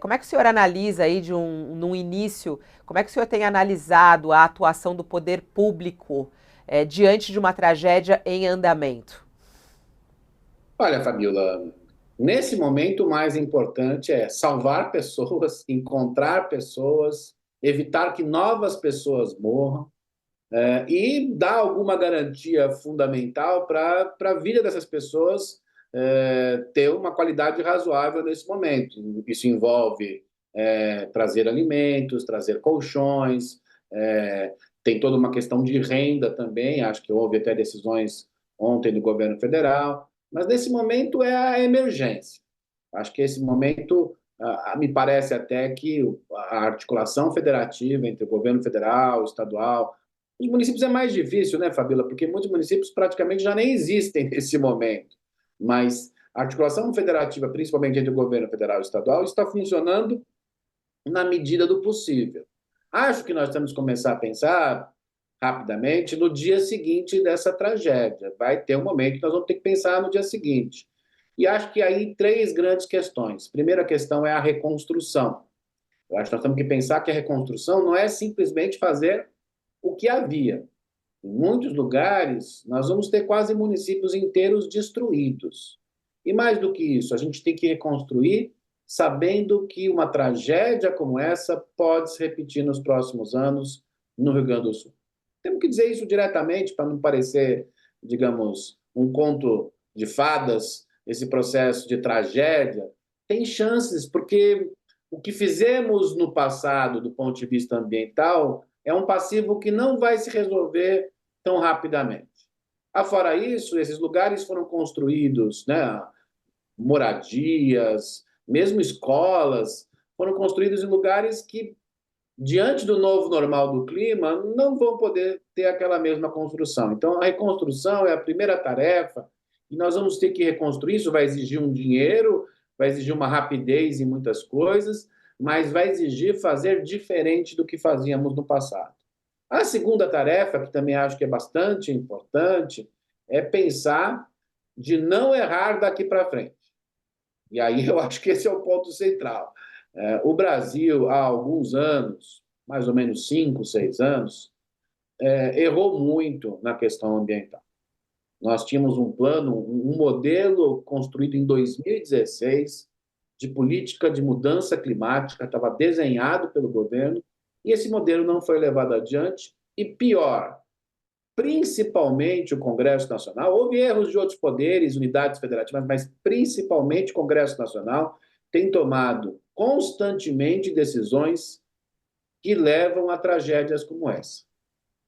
Como é que o senhor analisa aí num início, como é que o senhor tem analisado a atuação do poder público diante de uma tragédia em andamento? Olha, Fabiola, nesse momento o mais importante é salvar pessoas, encontrar pessoas, evitar que novas pessoas morram, e dar alguma garantia fundamental para a vida dessas pessoas ter uma qualidade razoável nesse momento. Isso envolve trazer alimentos, trazer colchões, é, tem toda uma questão de renda também, acho que houve até decisões ontem do governo federal, mas nesse momento é a emergência. Acho que esse momento, me parece até que a articulação federativa entre o governo federal, estadual, os municípios é mais difícil, né, Fabíola? Porque muitos municípios praticamente já nem existem nesse momento. Mas a articulação federativa, principalmente entre o governo federal e estadual, está funcionando na medida do possível. Acho que nós temos que começar a pensar rapidamente no dia seguinte dessa tragédia. Vai ter um momento que nós vamos ter que pensar no dia seguinte. E acho que aí três grandes questões. Primeira questão é a reconstrução. Eu acho que nós temos que pensar que a reconstrução não é simplesmente fazer o que havia. Em muitos lugares, nós vamos ter quase municípios inteiros destruídos. E mais do que isso, a gente tem que reconstruir sabendo que uma tragédia como essa pode se repetir nos próximos anos no Rio Grande do Sul. Temos que dizer isso diretamente para não parecer, digamos, um conto de fadas, esse processo de tragédia. Tem chances, porque o que fizemos no passado, do ponto de vista ambiental, é um passivo que não vai se resolver tão rapidamente. Afora isso, esses lugares foram construídos, né, moradias, mesmo escolas, foram construídos em lugares que, diante do novo normal do clima, não vão poder ter aquela mesma construção. Então, a reconstrução é a primeira tarefa e nós vamos ter que reconstruir. Isso vai exigir um dinheiro, vai exigir uma rapidez em muitas coisas, mas vai exigir fazer diferente do que fazíamos no passado. A segunda tarefa, que também acho que é bastante importante, é pensar de não errar daqui para frente. E aí eu acho que esse é o ponto central. O Brasil, há alguns anos, mais ou menos 5, 6 anos, errou muito na questão ambiental. Nós tínhamos um plano, um modelo construído em 2016 de política de mudança climática, estava desenhado pelo governo, e esse modelo não foi levado adiante. E pior, principalmente o Congresso Nacional, houve erros de outros poderes, unidades federativas, mas principalmente o Congresso Nacional tem tomado constantemente decisões que levam a tragédias como essa.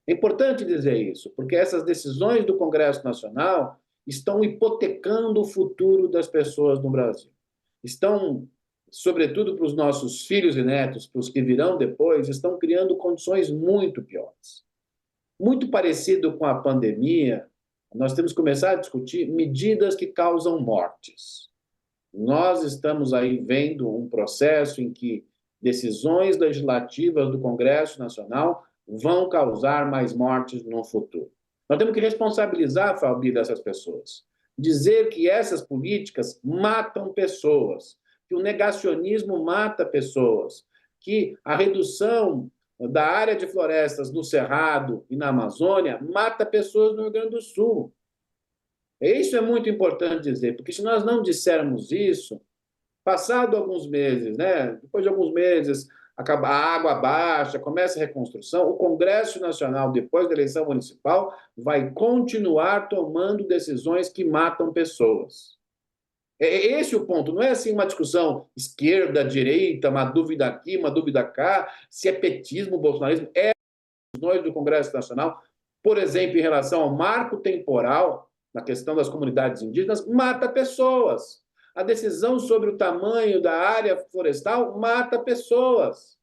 É importante dizer isso, porque essas decisões do Congresso Nacional estão hipotecando o futuro das pessoas no Brasil. Estão, sobretudo para os nossos filhos e netos, para os que virão depois, estão criando condições muito piores. Muito parecido com a pandemia, nós temos que começar a discutir medidas que causam mortes. Nós estamos aí vendo um processo em que decisões legislativas do Congresso Nacional vão causar mais mortes no futuro. Nós temos que responsabilizar, Fabi, dessas pessoas. Dizer que essas políticas matam pessoas, que o negacionismo mata pessoas, que a redução da área de florestas no Cerrado e na Amazônia mata pessoas no Rio Grande do Sul. Isso é muito importante dizer, porque se nós não dissermos isso, passado alguns meses, né, depois de alguns meses, acaba, a água baixa, começa a reconstrução, o Congresso Nacional, depois da eleição municipal, vai continuar tomando decisões que matam pessoas. É esse o ponto, não é assim uma discussão esquerda, direita, uma dúvida aqui, uma dúvida cá, se é petismo, bolsonarismo, decisões do Congresso Nacional, por exemplo, em relação ao marco temporal, na questão das comunidades indígenas, mata pessoas. A decisão sobre o tamanho da área florestal mata pessoas.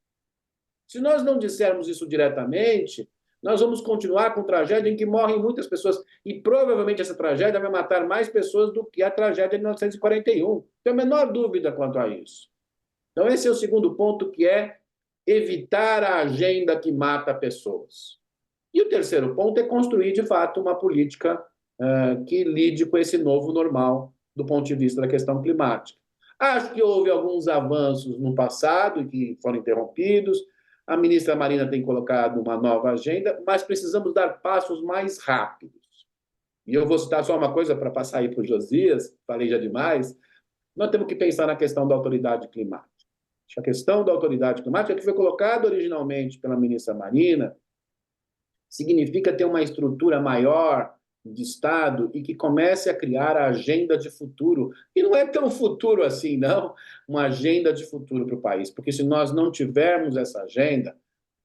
Se nós não dissermos isso diretamente, nós vamos continuar com tragédia em que morrem muitas pessoas. E provavelmente essa tragédia vai matar mais pessoas do que a tragédia de 1941. Não tenho a menor dúvida quanto a isso. Então, esse é o segundo ponto, que é evitar a agenda que mata pessoas. E o terceiro ponto é construir, de fato, uma política que lide com esse novo normal do ponto de vista da questão climática. Acho que houve alguns avanços no passado que foram interrompidos. A ministra Marina tem colocado uma nova agenda, mas precisamos dar passos mais rápidos. E eu vou citar só uma coisa para passar aí para o Josias, falei já demais. Nós temos que pensar na questão da autoridade climática. A questão da autoridade climática, que foi colocada originalmente pela ministra Marina, significa ter uma estrutura maior de Estado e que comece a criar a agenda de futuro. E não é tão futuro assim, não, uma agenda de futuro para o país, porque se nós não tivermos essa agenda,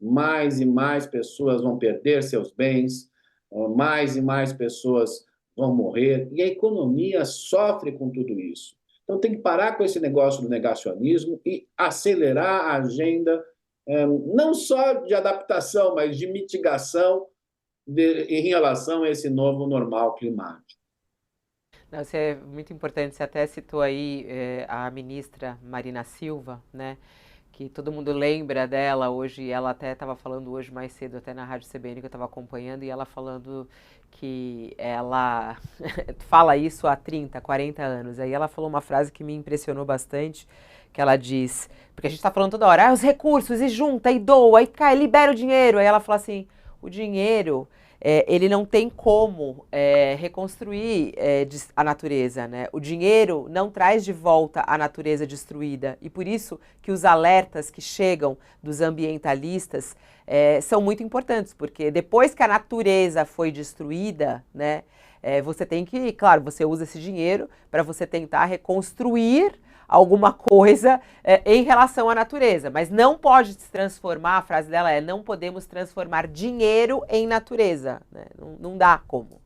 mais e mais pessoas vão perder seus bens, mais e mais pessoas vão morrer, e a economia sofre com tudo isso. Então tem que parar com esse negócio do negacionismo e acelerar a agenda, não só de adaptação, mas de mitigação em relação a esse novo normal climático. Não, isso é muito importante. Você até citou aí a ministra Marina Silva, né? Que todo mundo lembra dela hoje. Ela até estava falando hoje mais cedo, até na Rádio CBN, que eu estava acompanhando, e ela falando que ela fala isso há 30, 40 anos. Aí ela falou uma frase que me impressionou bastante, que ela diz, porque a gente está falando toda hora, os recursos, e junta, e doa, e cai, libera o dinheiro. Aí ela fala assim, o dinheiro ele não tem como reconstruir a natureza, né? O dinheiro não traz de volta a natureza destruída, e por isso que os alertas que chegam dos ambientalistas são muito importantes, porque depois que a natureza foi destruída, né, você tem que, claro, você usa esse dinheiro para você tentar reconstruir alguma coisa em relação à natureza, mas não pode se transformar, a frase dela é, não podemos transformar dinheiro em natureza, né? Não dá como.